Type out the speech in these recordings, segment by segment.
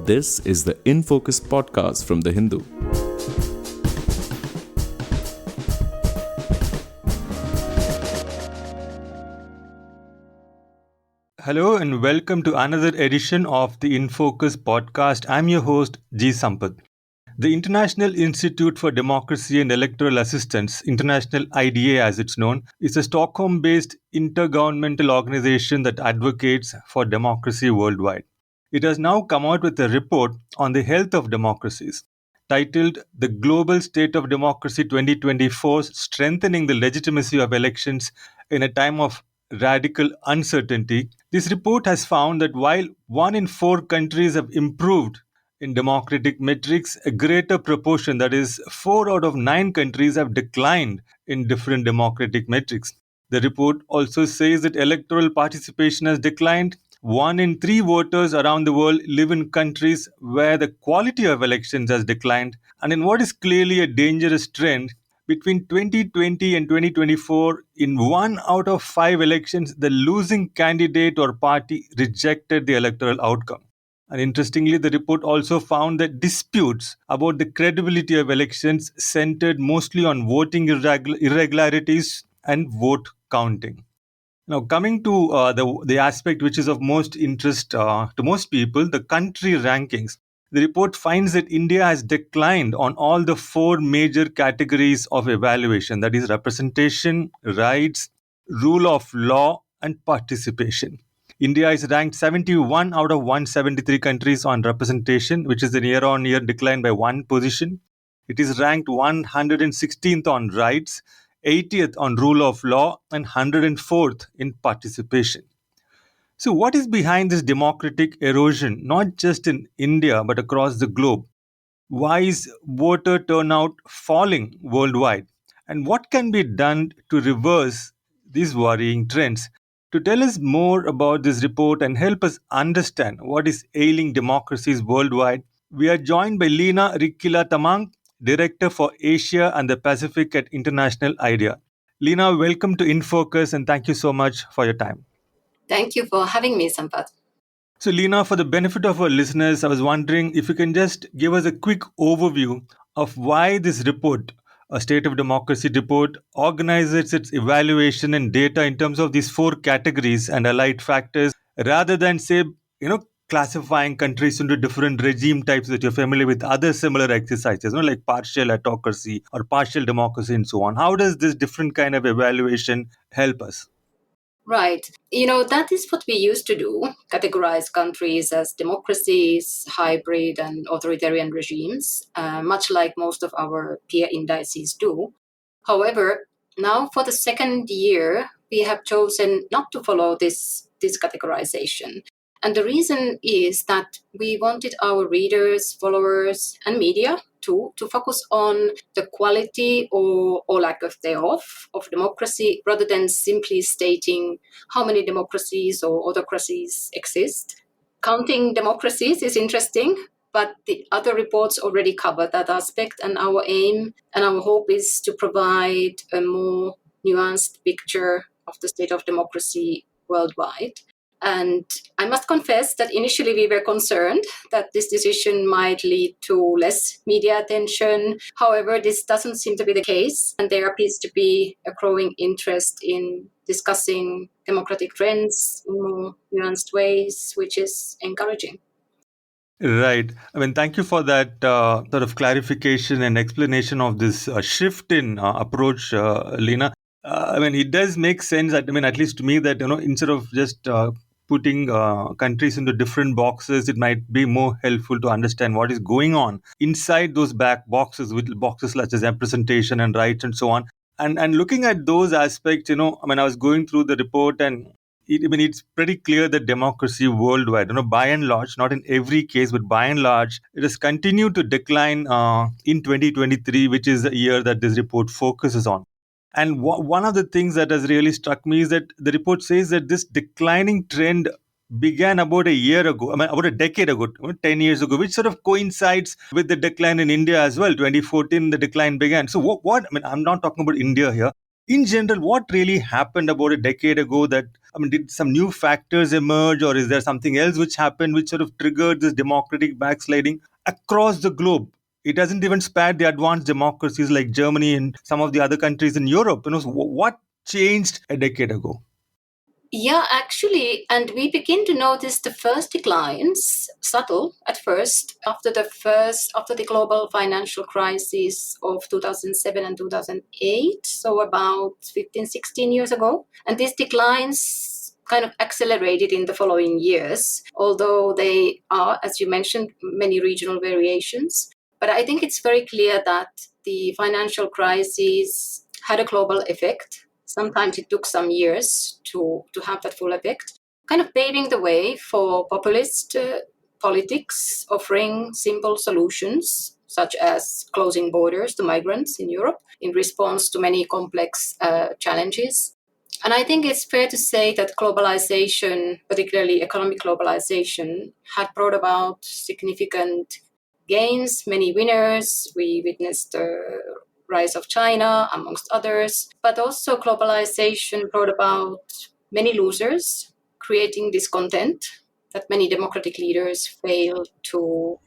This is the In Focus podcast from The Hindu. Hello and welcome to another edition of the In Focus podcast. I'm your host, G. Sampath. The International Institute for Democracy and Electoral Assistance, International IDA as it's known, is a Stockholm-based intergovernmental organization that advocates for democracy worldwide. It has now come out with a report on the health of democracies titled The Global State of Democracy 2024 Strengthening the Legitimacy of Elections in a Time of Radical Uncertainty. This report has found that while 1 in 4 countries have improved in democratic metrics, a greater proportion, that is, 4 out of 9 countries, have declined in different democratic metrics. The report also says that electoral participation has declined. 1 in 3 voters around the world live in countries where the quality of elections has declined. And in what is clearly a dangerous trend, between 2020 and 2024, in 1 out of 5 elections, the losing candidate or party rejected the electoral outcome. And interestingly, the report also found that disputes about the credibility of elections centered mostly on voting irregularities and vote counting. Now, coming to the aspect which is of most interest to most people, the country rankings. The report finds that India has declined on all the 4 major categories of evaluation, that is, representation, rights, rule of law, and participation. India is ranked 71 out of 173 countries on representation, which is a year on year decline by 1 position. It is ranked 116th on rights, 80th on rule of law, and 104th in participation. So, what is behind this democratic erosion, not just in India but across the globe? Why is voter turnout falling worldwide? And what can be done to reverse these worrying trends? To tell us more about this report and help us understand what is ailing democracies worldwide, we are joined by Lina Rikkila Tamang, Director for Asia and the Pacific at International IDEA. Lina, welcome to InFocus and thank you so much for your time. Thank you for having me, Sampath. So, Lina, for the benefit of our listeners, I was wondering if you can just give us a quick overview of why this report, a State of Democracy report, organizes its evaluation and data in terms of these 4 categories and allied factors, rather than, say, classifying countries into different regime types that you're familiar with other similar exercises, like partial autocracy or partial democracy and so on. How does this different kind of evaluation help us? Right. That is what we used to do, categorize countries as democracies, hybrid, and authoritarian regimes, much like most of our peer indices do. However, now for the second year, we have chosen not to follow this categorization. And the reason is that we wanted our readers, followers, and media to focus on the quality or lack of thereof of democracy rather than simply stating how many democracies or autocracies exist. Counting democracies is interesting, but the other reports already cover that aspect, and our aim and our hope is to provide a more nuanced picture of the state of democracy worldwide. And I must confess that initially we were concerned that this decision might lead to less media attention. However, this doesn't seem to be the case, and there appears to be a growing interest in discussing democratic trends in more nuanced ways, which is encouraging. Right. I mean, thank you for that sort of clarification and explanation of this shift in approach, Lena. I mean, it does make sense. That, I mean, at least to me, that instead of just putting countries into different boxes, it might be more helpful to understand what is going on inside those back boxes, with boxes such as representation and rights and so on. And looking at those aspects, I mean, I was going through the report and it's pretty clear that democracy worldwide, by and large, not in every case, but by and large, it has continued to decline in 2023, which is the year that this report focuses on. And one of the things that has really struck me is that the report says that this declining trend began about a year ago, about a decade ago, 10 years ago, which sort of coincides with the decline in India as well. 2014, the decline began. So what I mean, I'm not talking about India here. In general, what really happened about a decade ago that I mean, did some new factors emerge, or is there something else which happened which sort of triggered this democratic backsliding across the globe? It hasn't even spared the advanced democracies like Germany and some of the other countries in Europe. So what changed a decade ago? Yeah, actually, and we begin to notice the first declines, subtle at first, after the global financial crisis of 2007 and 2008, so about 15, 16 years ago. And these declines kind of accelerated in the following years, although they are, as you mentioned, many regional variations. But I think it's very clear that the financial crisis had a global effect. Sometimes it took some years to have that full effect, kind of paving the way for populist politics, offering simple solutions, such as closing borders to migrants in Europe in response to many complex challenges. And I think it's fair to say that globalization, particularly economic globalization, had brought about significant gains, many winners. We witnessed the rise of China, amongst others. But also, globalization brought about many losers, creating discontent that many democratic leaders failed to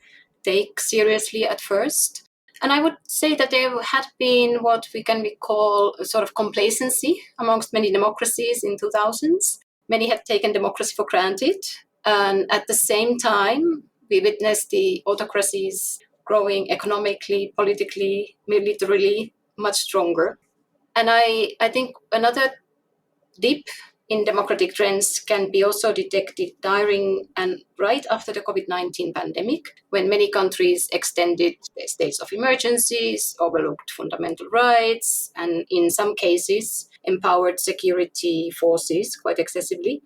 take seriously at first. And I would say that there had been what we can call a sort of complacency amongst many democracies in 2000s. Many had taken democracy for granted. And at the same time, we witnessed the autocracies growing economically, politically, militarily much stronger. And I think another dip in democratic trends can be also detected during and right after the COVID-19 pandemic, when many countries extended their states of emergencies, overlooked fundamental rights, and in some cases empowered security forces quite excessively.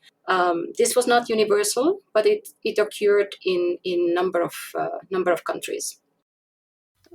This was not universal, but it occurred in number of countries.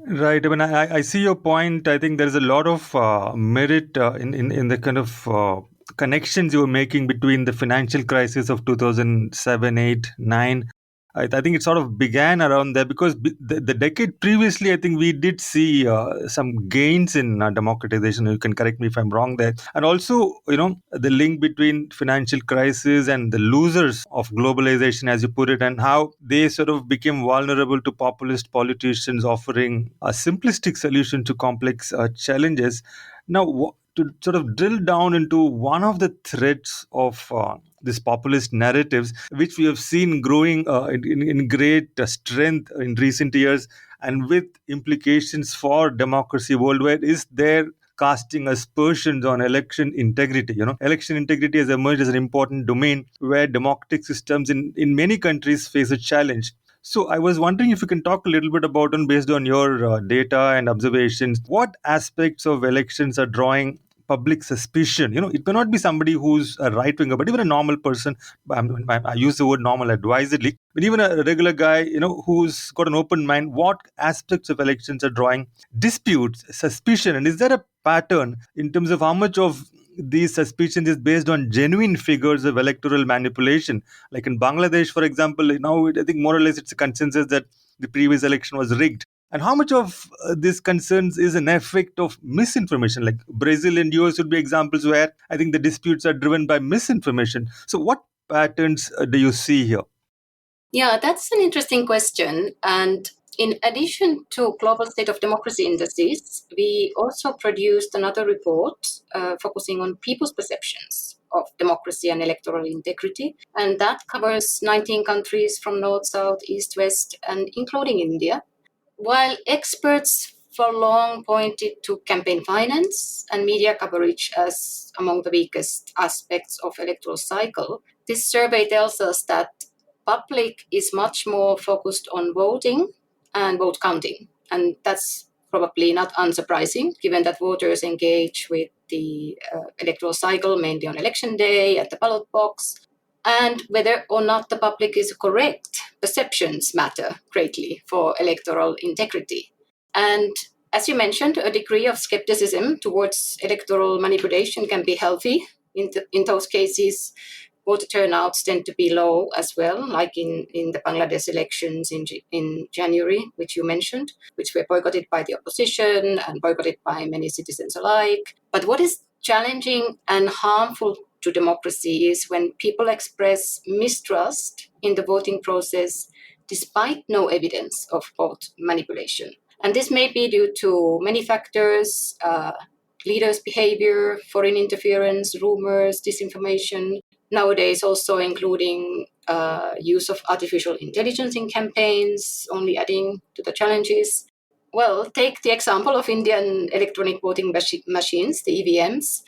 Right. I mean, I see your point. I think there is a lot of merit in the kind of connections you were making between the financial crisis of 2007, 8, 9. I think it sort of began around there because the decade previously, I think we did see some gains in democratization. You can correct me if I'm wrong there. And also, the link between financial crisis and the losers of globalization, as you put it, and how they sort of became vulnerable to populist politicians offering a simplistic solution to complex challenges. Now, to sort of drill down into one of the threads of these populist narratives, which we have seen growing in great strength in recent years, and with implications for democracy worldwide, is their casting aspersions on election integrity. Election integrity has emerged as an important domain where democratic systems in many countries face a challenge. So I was wondering if you can talk a little bit about, and based on your data and observations, what aspects of elections are drawing public suspicion. It may not be somebody who's a right winger, but even a normal person. I use the word normal advisedly, but even a regular guy, who's got an open mind. What aspects of elections are drawing disputes, suspicion, and is there a pattern in terms of how much of these suspicions is based on genuine figures of electoral manipulation? Like in Bangladesh, for example, now I think more or less it's a consensus that the previous election was rigged. And how much of this concerns is an effect of misinformation? Like Brazil and US would be examples where I think the disputes are driven by misinformation. So what patterns do you see here? Yeah, that's an interesting question. And in addition to Global State of Democracy Indices, we also produced another report focusing on people's perceptions of democracy and electoral integrity. And that covers 19 countries from north, south, east, west, and including India. While experts for long pointed to campaign finance and media coverage as among the weakest aspects of electoral cycle, this survey tells us that public is much more focused on voting and vote counting. And that's probably not unsurprising, given that voters engage with the electoral cycle mainly on election day at the ballot box. And whether or not the public is correct, perceptions matter greatly for electoral integrity. And as you mentioned, a degree of skepticism towards electoral manipulation can be healthy. In those cases, voter turnouts tend to be low as well, like in the Bangladesh elections in January, which you mentioned, which were boycotted by the opposition and boycotted by many citizens alike. But what is challenging and harmful to democracy is when people express mistrust in the voting process despite no evidence of vote manipulation. And this may be due to many factors, leaders' behavior, foreign interference, rumors, disinformation, nowadays also including use of artificial intelligence in campaigns, only adding to the challenges. Well, take the example of Indian electronic voting machines, the EVMs.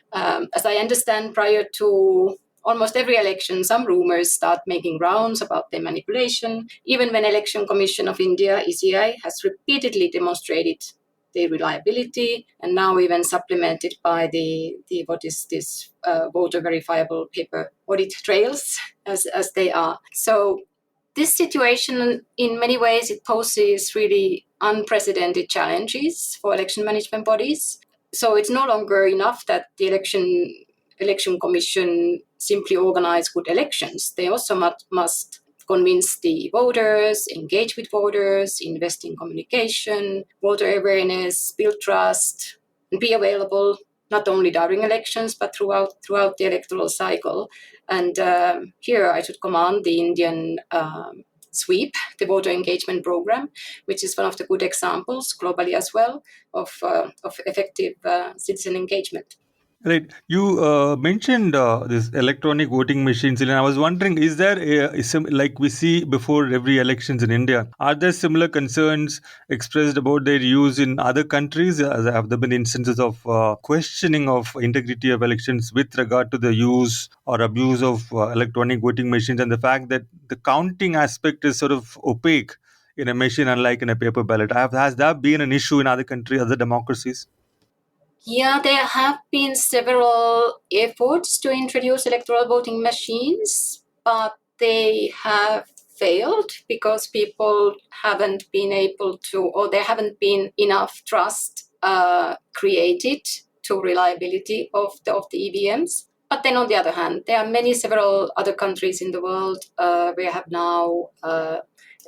As I understand, prior to almost every election, some rumors start making rounds about their manipulation, even when Election Commission of India, ECI, has repeatedly demonstrated their reliability, and now even supplemented by the what is this voter verifiable paper audit trails as they are. So this situation, in many ways, it poses really unprecedented challenges for election management bodies. So it's no longer enough that the election commission simply organize good elections. They also must convince the voters, engage with voters, invest in communication, voter awareness, build trust, and be available not only during elections but throughout the electoral cycle. And here I should commend the Indian SWEEP, the voter engagement program, which is one of the good examples globally as well of effective citizen engagement. Right. You mentioned this electronic voting machines, and I was wondering, is there like we see before every elections in India, are there similar concerns expressed about their use in other countries? Have there been instances of questioning of integrity of elections with regard to the use or abuse of electronic voting machines, and the fact that the counting aspect is sort of opaque in a machine, unlike in a paper ballot? Has that been an issue in other countries, other democracies? Yeah, there have been several efforts to introduce electoral voting machines, but they have failed because people haven't been able to, or there haven't been enough trust created to reliability of the EVMs. But then on the other hand, there are several other countries in the world where have now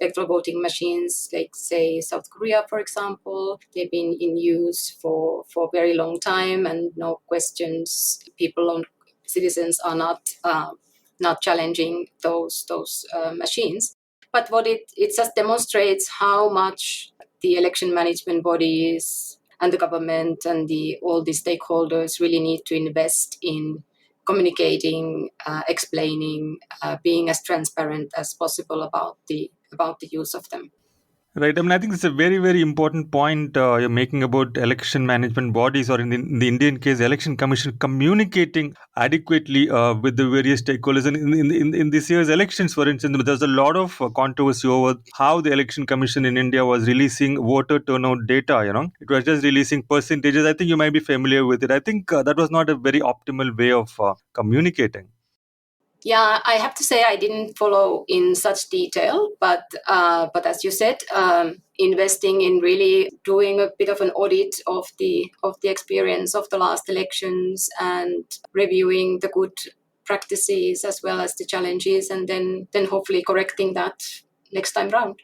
electoral voting machines, like say South Korea, for example. They've been in use for a very long time, and no questions. Citizens are not challenging those machines. But what it just demonstrates how much the election management bodies and the government and all the stakeholders really need to invest in communicating, explaining, being as transparent as possible about the use of them. Right. I mean, I think it's a very, very important point you're making about election management bodies, or in the Indian case, election commission communicating adequately with the various stakeholders. And in this year's elections, for instance, there's a lot of controversy over how the election commission in India was releasing voter turnout data. It was just releasing percentages. I think you might be familiar with it. I think that was not a very optimal way of communicating. Yeah, I have to say I didn't follow in such detail, but as you said, investing in really doing a bit of an audit of the experience of the last elections and reviewing the good practices as well as the challenges, and then hopefully correcting that next time round.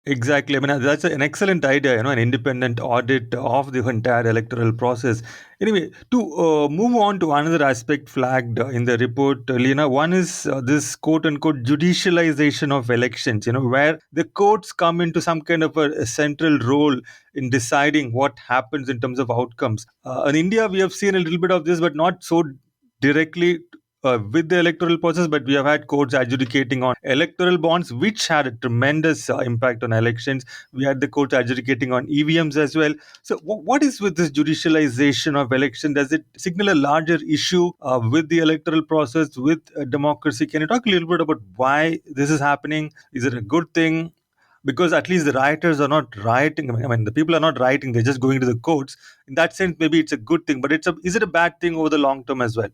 Exactly. I mean, that's an excellent idea, an independent audit of the entire electoral process. Anyway, to move on to another aspect flagged in the report, Lena, one is this quote unquote judicialization of elections, where the courts come into some kind of a central role in deciding what happens in terms of outcomes. In India, we have seen a little bit of this, but not so directly with the electoral process, but we have had courts adjudicating on electoral bonds, which had a tremendous impact on elections. We had the courts adjudicating on EVMs as well. So, what is with this judicialization of election? Does it signal a larger issue with the electoral process, with democracy? Can you talk a little bit about why this is happening? Is it a good thing? Because at least the rioters are not rioting. I mean, the people are not rioting; they're just going to the courts. In that sense, maybe it's a good thing. But is it a bad thing over the long term as well?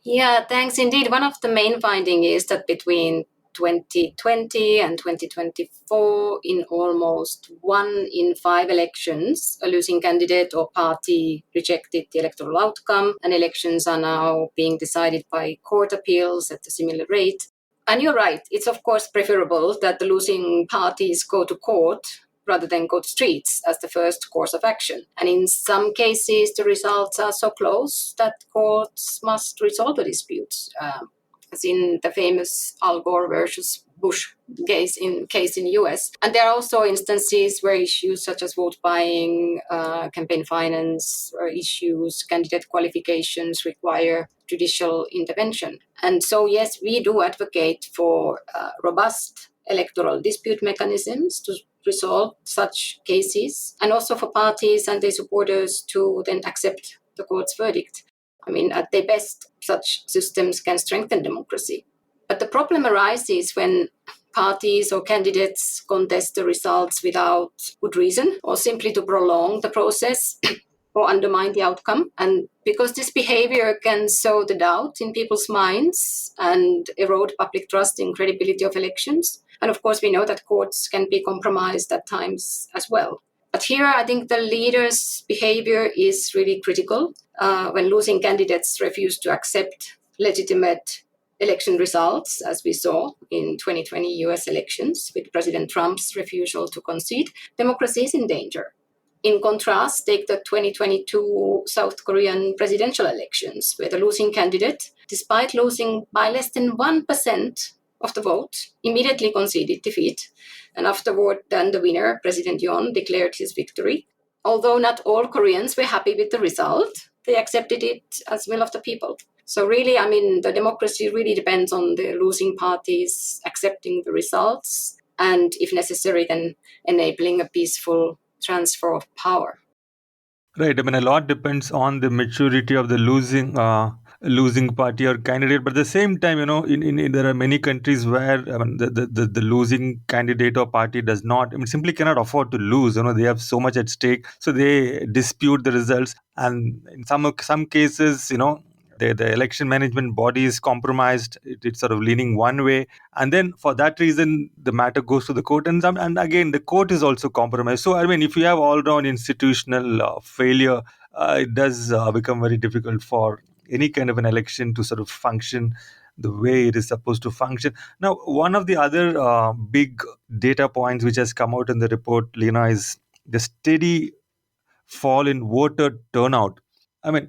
Yeah, thanks indeed. One of the main findings is that between 2020 and 2024, in almost 1 in 5 elections, a losing candidate or party rejected the electoral outcome, and elections are now being decided by court appeals at a similar rate. And you're right, it's of course preferable that the losing parties go to court, rather than go to streets as the first course of action. And in some cases, the results are so close that courts must resolve the disputes, as in the famous Al Gore versus Bush case in US. And there are also instances where issues such as vote buying, campaign finance, or issues, candidate qualifications require judicial intervention. And so, yes, we do advocate for robust electoral dispute mechanisms to resolve such cases, and also for parties and their supporters to then accept the court's verdict. I mean, at their best, such systems can strengthen democracy. But the problem arises when parties or candidates contest the results without good reason or simply to prolong the process or undermine the outcome. And because this behavior can sow the doubt in people's minds and erode public trust in credibility of elections. And of course, we know that courts can be compromised at times as well. But here, I think the leaders' behavior is really critical. When losing candidates refuse to accept legitimate election results, as we saw in 2020 US elections with President Trump's refusal to concede, democracy is in danger. In contrast, take the 2022 South Korean presidential elections, where the losing candidate, despite losing by less than 1% of the vote, immediately conceded defeat. And afterward, then the winner, President Yoon, declared his victory. Although not all Koreans were happy with the result, they accepted it as will of the people. So really, I mean, the democracy really depends on the losing parties accepting the results and, if necessary, then enabling a peaceful transfer of power. Right. I mean, a lot depends on the maturity of the losing party or candidate. But at the same time, in there are many countries where the losing candidate or party does not, simply cannot afford to lose. They have so much at stake, so they dispute the results. And in some cases, the election management body is compromised. It's sort of leaning one way, and then for that reason the matter goes to the court, and again the court is also compromised. So I mean, if you have all round institutional failure, it does become very difficult for any kind of an election to sort of function the way it is supposed to function. Now, one of the other big data points which has come out in the report, Lena, is the steady fall in voter turnout. I mean,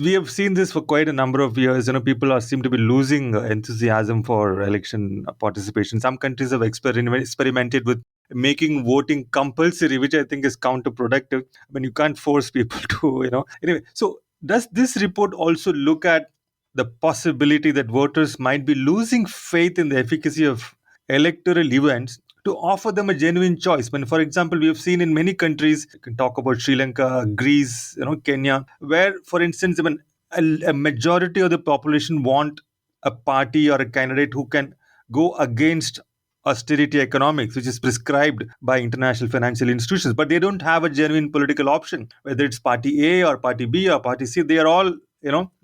we have seen this for quite a number of years. People seem to be losing enthusiasm for election participation. Some countries have experimented with making voting compulsory, which I think is counterproductive. I mean, you can't force people to, Anyway, so does this report also look at the possibility that voters might be losing faith in the efficacy of electoral events to offer them a genuine choice? When, for example, we have seen in many countries, you can talk about Sri Lanka, Greece, Kenya, where, for instance, even a majority of the population want a party or a candidate who can go against austerity economics, which is prescribed by international financial institutions, but they don't have a genuine political option. Whether it's party A or party B or party C, they are all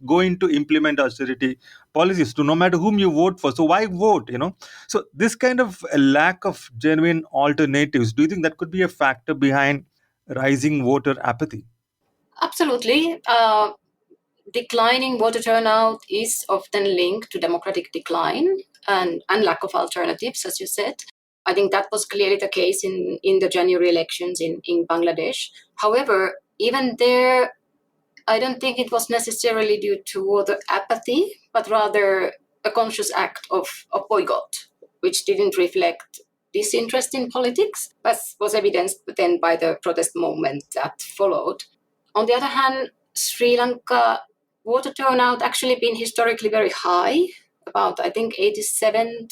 going to implement austerity policies to no matter whom you vote for. So why vote? So this kind of a lack of genuine alternatives, do you think that could be a factor behind rising voter apathy? Absolutely. Declining voter turnout is often linked to democratic decline and lack of alternatives, as you said. I think that was clearly the case in the January elections in Bangladesh. However, even there, I don't think it was necessarily due to voter apathy, but rather a conscious act of boycott, which didn't reflect disinterest in politics, but was evidenced then by the protest movement that followed. On the other hand, Sri Lanka voter turnout actually been historically very high, about I think 87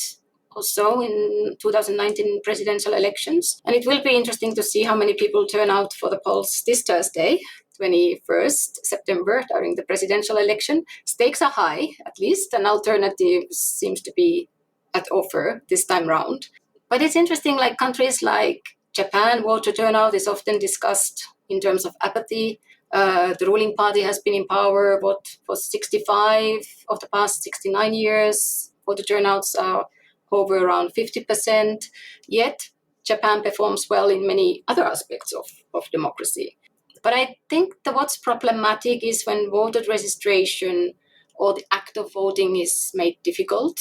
or so in 2019 presidential elections. And it will be interesting to see how many people turn out for the polls this Thursday, 21st September, during the presidential election. Stakes are high, at least, and alternatives seems to be at offer this time round. But it's interesting, like countries like Japan, voter turnout is often discussed in terms of apathy. The ruling party has been in power, for 65 of the past 69 years. Voter turnouts are over around 50%. Yet, Japan performs well in many other aspects of democracy. But I think that what's problematic is when voter registration or the act of voting is made difficult,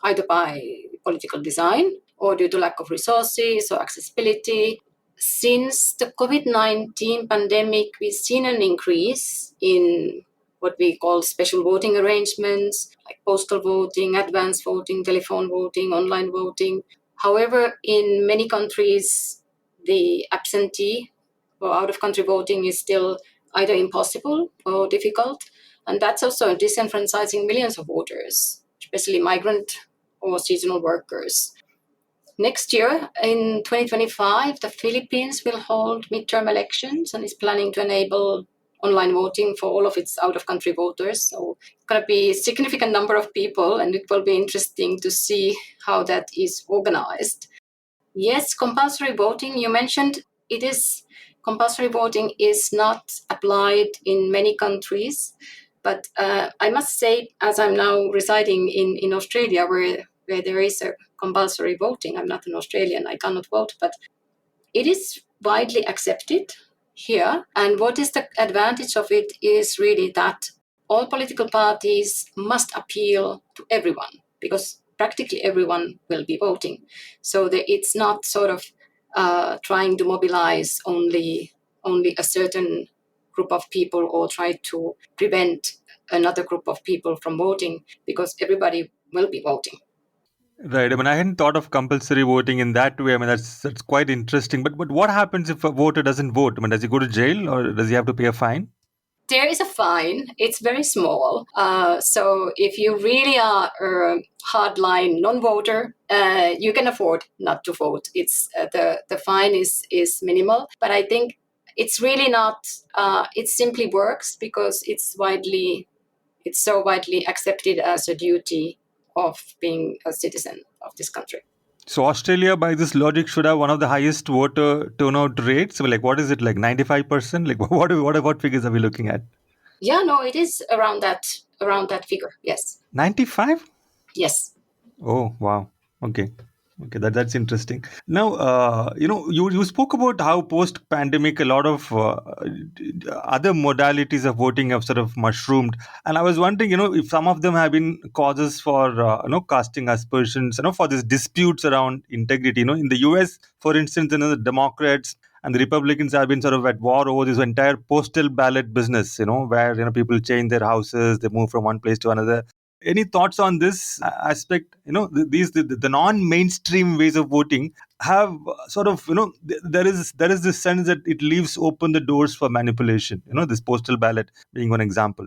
either by political design or due to lack of resources or accessibility. Since the COVID-19 pandemic, we've seen an increase in what we call special voting arrangements, like postal voting, advance voting, telephone voting, online voting. However, in many countries, the absentee or out-of-country voting is still either impossible or difficult. And that's also disenfranchising millions of voters, especially migrant or seasonal workers. Next year, in 2025, the Philippines will hold midterm elections and is planning to enable online voting for all of its out-of-country voters. So it's going to be a significant number of people, and it will be interesting to see how that is organized. Yes, compulsory voting, you mentioned it is compulsory voting is not applied in many countries. But I must say, as I'm now residing in Australia, where there is a compulsory voting, I'm not an Australian, I cannot vote, but it is widely accepted here. And what is the advantage of it is really that all political parties must appeal to everyone because practically everyone will be voting. So that it's not sort of trying to mobilize only a certain group of people or try to prevent another group of people from voting because everybody will be voting. Right. I mean, I hadn't thought of compulsory voting in that way. I mean, that's quite interesting. But what happens if a voter doesn't vote? I mean, does he go to jail or does he have to pay a fine? There is a fine. It's very small. So if you really are a hardline non-voter, you can afford not to vote. It's the fine is minimal, but I think it's really not. It simply works because it's so widely accepted as a duty of being a citizen of this country. So Australia, by this logic, should have one of the highest voter turnout rates. So, like, what is it, like 95%? Like, what figures are we looking at? Yeah, no, it is around that figure. Yes, 95? yes. Oh, wow. Okay. Okay, that's interesting. Now, you spoke about how post-pandemic a lot of other modalities of voting have sort of mushroomed, and I was wondering, if some of them have been causes for casting aspersions, for these disputes around integrity. In the U.S., for instance, the Democrats and the Republicans have been sort of at war over this entire postal ballot business. Where people change their houses, they move from one place to another. Any thoughts on this aspect? The non-mainstream ways of voting have sort of there is this sense that it leaves open the doors for manipulation. This postal ballot being one example.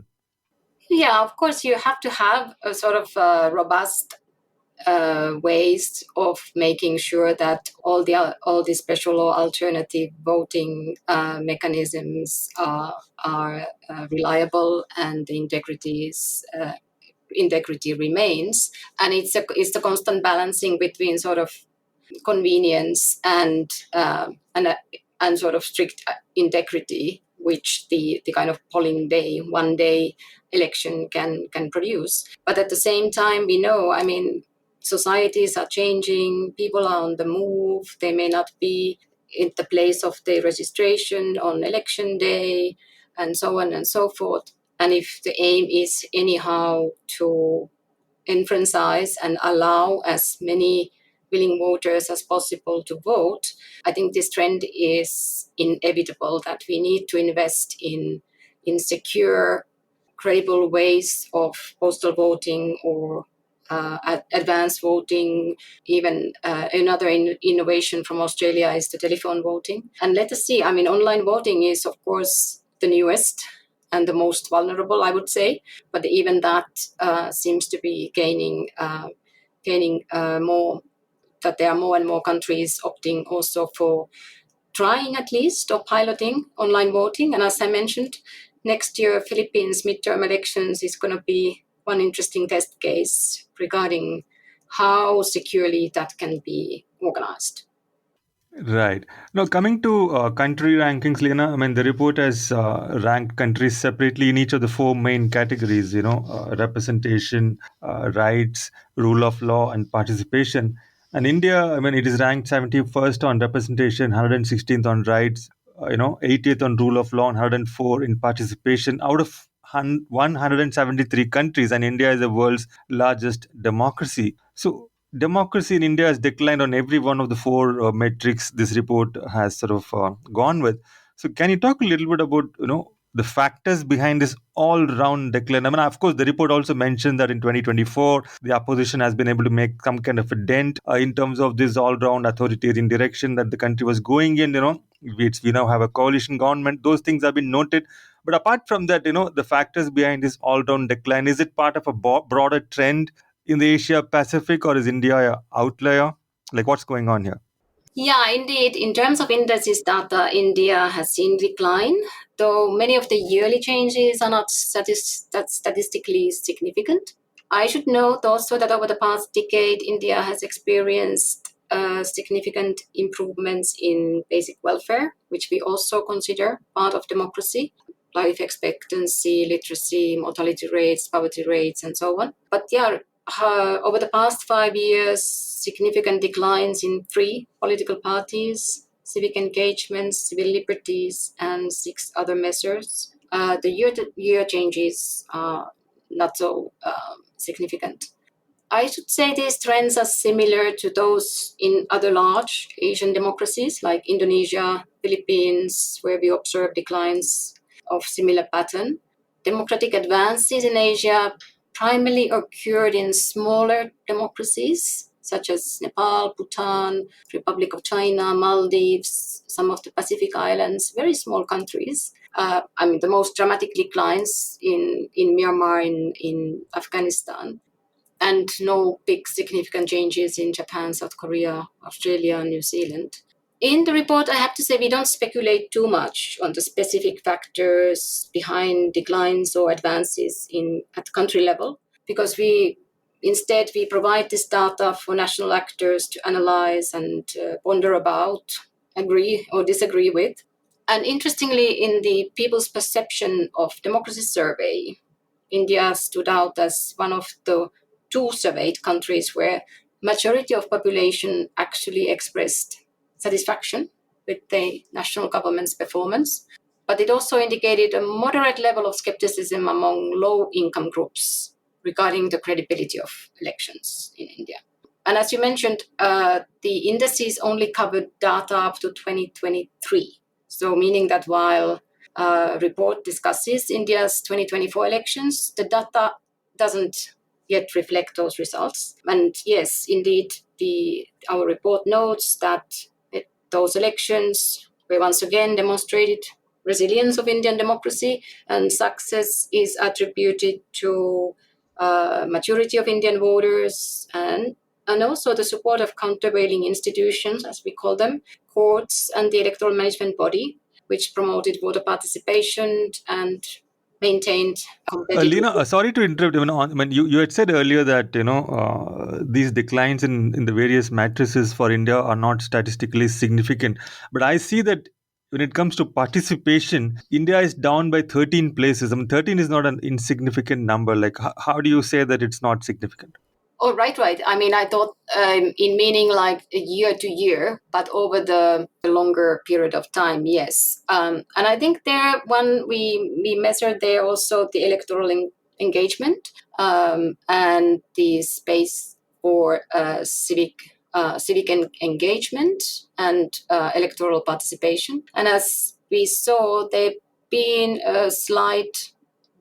Yeah, of course, you have to have a sort of robust ways of making sure that all the special or alternative voting mechanisms are reliable and the integrity remains. And it's the constant balancing between sort of convenience and sort of strict integrity, which the kind of polling day, one day election can produce. But at the same time, we know, I mean, societies are changing, people are on the move, they may not be in the place of their registration on election day, and so on and so forth. And if the aim is anyhow to enfranchise and allow as many willing voters as possible to vote, I think this trend is inevitable that we need to invest in secure, credible ways of postal voting or advanced voting. Even another innovation from Australia is the telephone voting. And let us see, I mean, online voting is, of course, the newest and the most vulnerable, I would say. But even that seems to be gaining more, that there are more and more countries opting also for trying at least or piloting online voting. And as I mentioned, next year, Philippines midterm elections is going to be one interesting test case regarding how securely that can be organized. Right. Now, coming to country rankings, Lena, I mean, the report has ranked countries separately in each of the four main categories, representation, rights, rule of law, and participation. And India, I mean, it is ranked 71st on representation, 116th on rights, 80th on rule of law, and 104 in participation out of 173 countries. And India is the world's largest democracy. So, democracy in India has declined on every one of the four metrics this report has sort of gone with. So, can you talk a little bit about the factors behind this all-round decline? I mean, of course, the report also mentioned that in 2024, the opposition has been able to make some kind of a dent in terms of this all-round authoritarian direction that the country was going in. We now have a coalition government. Those things have been noted. But apart from that, the factors behind this all-round decline, is it part of a broader trend in the Asia Pacific, or is India a outlier? Like, what's going on here? Yeah, indeed. In terms of indices data, India has seen decline, though many of the yearly changes are not statistically significant. I should note also that over the past decade, India has experienced significant improvements in basic welfare, which we also consider part of democracy. Life expectancy, literacy, mortality rates, poverty rates, and so on. But yeah, over the past 5 years, significant declines in three political parties, civic engagements, civil liberties, and six other measures. The year-to-year changes are not so significant. I should say these trends are similar to those in other large Asian democracies like Indonesia, Philippines, where we observe declines of similar pattern. Democratic advances in Asia primarily occurred in smaller democracies such as Nepal, Bhutan, Republic of China, Maldives, some of the Pacific Islands, very small countries. The most dramatic declines in Myanmar, in Afghanistan, and no big significant changes in Japan, South Korea, Australia, New Zealand. In the report, I have to say we don't speculate too much on the specific factors behind declines or advances at country level, because instead we provide this data for national actors to analyze and ponder about, agree or disagree with. And interestingly, in the People's Perception of Democracy survey, India stood out as one of the two surveyed countries where majority of population actually expressed satisfaction with the national government's performance. But it also indicated a moderate level of skepticism among low-income groups regarding the credibility of elections in India. And as you mentioned, the indices only covered data up to 2023. So meaning that while report discusses India's 2024 elections, the data doesn't yet reflect those results. And yes, indeed, our report notes that those elections were once again demonstrated resilience of Indian democracy, and success is attributed to maturity of Indian voters and also the support of countervailing institutions, as we call them, courts and the electoral management body, which promoted voter participation and maintained competitive. Lena, sorry to interrupt. You had said earlier that these declines in the various matrices for India are not statistically significant, but I see that when it comes to participation, India is down by 13 places. I mean, 13 is not an insignificant number. Like, how do you say that it's not significant? Oh, right. I mean, I thought in meaning like year to year, but over the longer period of time, yes. And I think there, when we measured there also the electoral engagement and the space for civic engagement and electoral participation. And as we saw, there been a slight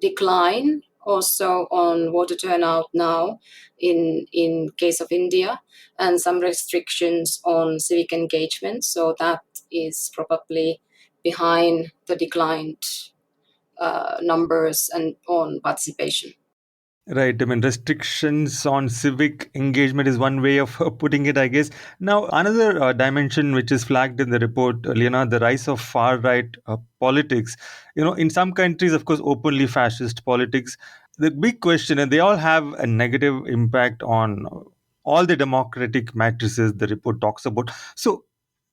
decline also on voter turnout now in case of India, and some restrictions on civic engagement. So that is probably behind the declined numbers and on participation. Right. I mean, restrictions on civic engagement is one way of putting it, I guess. Now, another dimension which is flagged in the report, Lena, the rise of far right politics. In some countries, of course, openly fascist politics. The big question, and they all have a negative impact on all the democratic matrices the report talks about. So,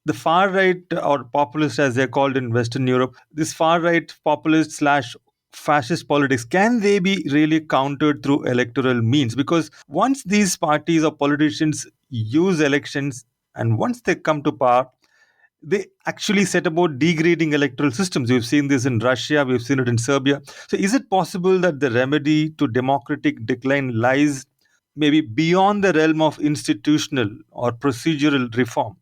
the far right or populist, as they're called in Western Europe, this far right populist slash fascist politics, can they be really countered through electoral means? Because once these parties or politicians use elections and once they come to power, they actually set about degrading electoral systems. We've seen this in Russia, we've seen it in Serbia. So is it possible that the remedy to democratic decline lies maybe beyond the realm of institutional or procedural reform?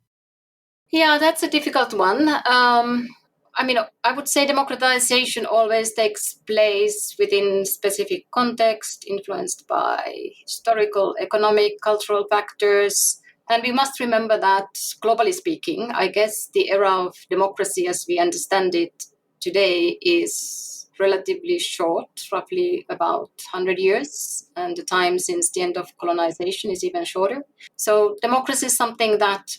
Yeah, that's a difficult one. I would say democratization always takes place within specific context, influenced by historical, economic, cultural factors. And we must remember that, globally speaking, I guess the era of democracy as we understand it today is relatively short, roughly about 100 years. And the time since the end of colonization is even shorter. So democracy is something that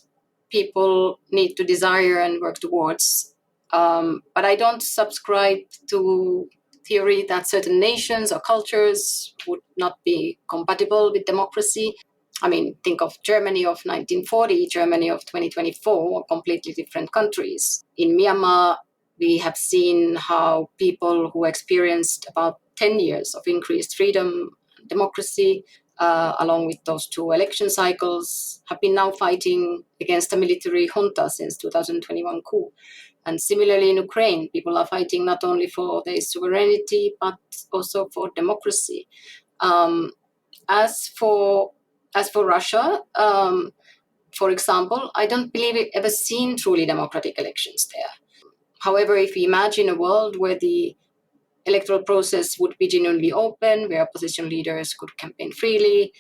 people need to desire and work towards. But I don't subscribe to theory that certain nations or cultures would not be compatible with democracy. I mean, think of Germany of 1940, Germany of 2024, completely different countries. In Myanmar, we have seen how people who experienced about 10 years of increased freedom, democracy, along with those two election cycles, have been now fighting against a military junta since 2021 coup. And similarly in Ukraine, people are fighting not only for their sovereignty, but also for democracy. Um, as for Russia, for example, I don't believe we've ever seen truly democratic elections there. However, if we imagine a world where the electoral process would be genuinely open, where opposition leaders could campaign freely,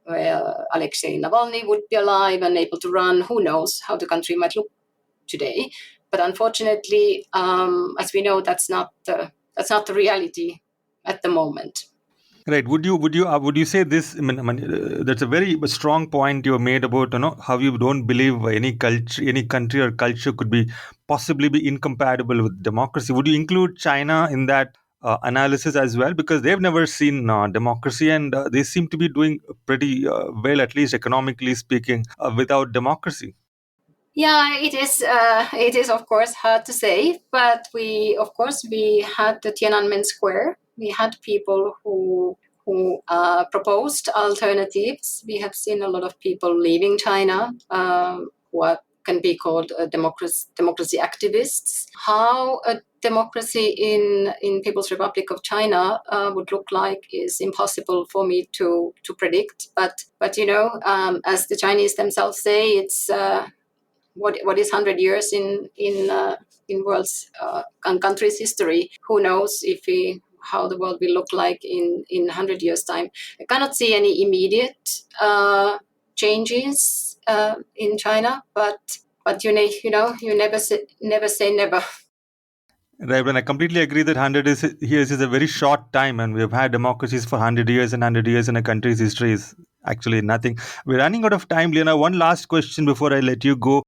where Alexei Navalny would be alive and able to run, who knows how the country might look today. But unfortunately, as we know, that's not the reality at the moment. Right. Would you say this? That's a very strong point you made about how you don't believe any culture, any country or culture could be possibly be incompatible with democracy. Would you include China in that analysis as well? Because they've never seen democracy, and they seem to be doing pretty well, at least economically speaking, without democracy. Yeah, it is. It is, of course, hard to say, but we had the Tiananmen Square. We had people who proposed alternatives. We have seen a lot of people leaving China, what can be called democracy activists. How a democracy in People's Republic of China would look like is impossible for me to predict. But as the Chinese themselves say, it's what is 100 years in world's and country's history. Who knows how the world will look like in 100 years time. I cannot see any immediate changes in China, but you never say never. Right, and I completely agree that 100 years is a very short time, and we've had democracies for 100 years, and 100 years in a country's history is actually nothing. We're running out of time, Leona. One last question before I let you go.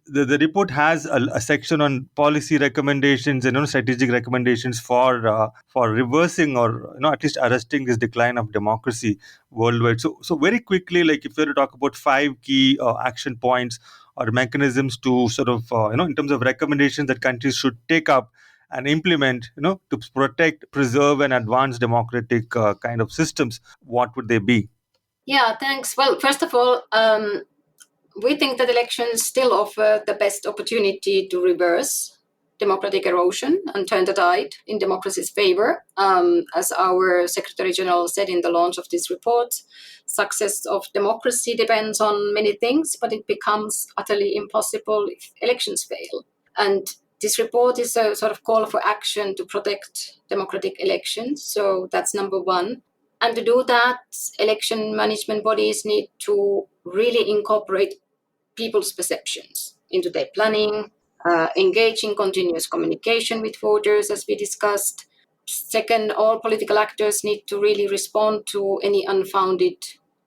The report has a section on policy recommendations and strategic recommendations for reversing or at least arresting this decline of democracy worldwide. So very quickly, like if you were to talk about five key action points or mechanisms to sort of in terms of recommendations that countries should take up and implement, to protect, preserve, and advance democratic kind of systems, what would they be? Yeah, thanks. Well, first of all, we think that elections still offer the best opportunity to reverse democratic erosion and turn the tide in democracy's favor. As our Secretary General said in the launch of this report, success of democracy depends on many things, but it becomes utterly impossible if elections fail. And this report is a sort of call for action to protect democratic elections. So that's number one. And to do that, election management bodies need to really incorporate people's perceptions into their planning, engage in continuous communication with voters, as we discussed. Second, all political actors need to really respond to any unfounded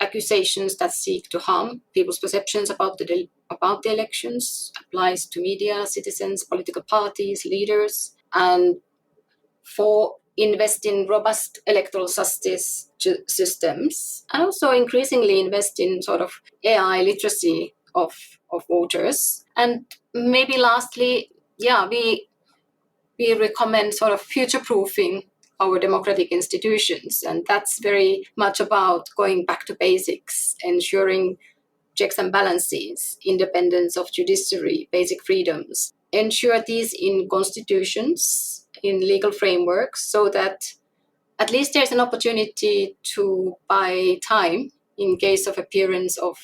accusations that seek to harm people's perceptions about the elections. Applies to media, citizens, political parties, leaders, and for invest in robust electoral justice systems, and also increasingly invest in sort of AI literacy of voters. And maybe lastly, yeah, we recommend sort of future proofing our democratic institutions, and that's very much about going back to basics, ensuring checks and balances, independence of judiciary, basic freedoms. Ensure these in constitutions, in legal frameworks, so that at least there's an opportunity to buy time in case of appearance of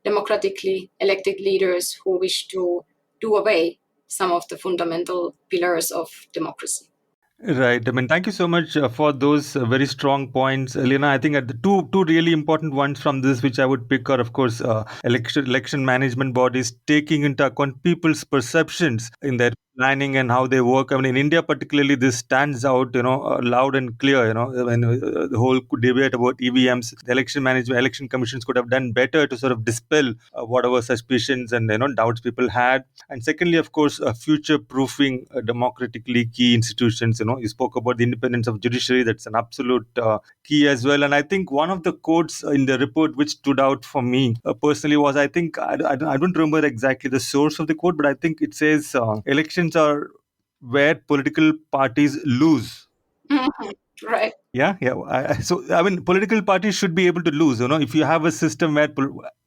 democratically elected leaders who wish to do away some of the fundamental pillars of democracy. Right. I mean, thank you so much for those very strong points, Elena. I think the two really important ones from this, which I would pick, are of course election management bodies taking into account people's perceptions in their planning and how they work. I mean, in India particularly, this stands out, loud and clear. When the whole debate about EVMs, the election commissions could have done better to sort of dispel whatever suspicions and doubts people had. And secondly, of course, future proofing democratically key institutions. You spoke about the independence of judiciary. That's an absolute key as well. And I think one of the quotes in the report which stood out for me personally was, I think, I don't remember exactly the source of the quote, but I think it says elections are where political parties lose. Right. Yeah. So I mean, political parties should be able to lose. If you have a system where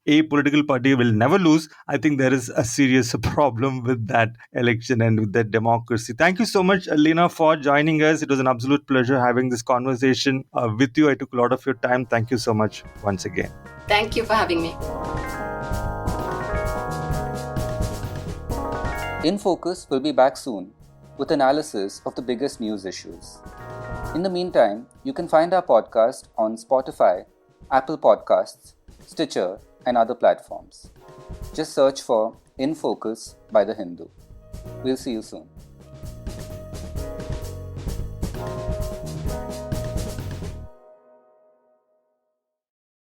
a political party will never lose, I think there is a serious problem with that election and with that democracy. Thank you so much, Alina, for joining us. It was an absolute pleasure having this conversation with you. I took a lot of your time. Thank you so much once again. Thank you for having me. In Focus will be back soon with analysis of the biggest news issues. In the meantime, you can find our podcast on Spotify, Apple Podcasts, Stitcher, and other platforms. Just search for In Focus by The Hindu. We'll see you soon.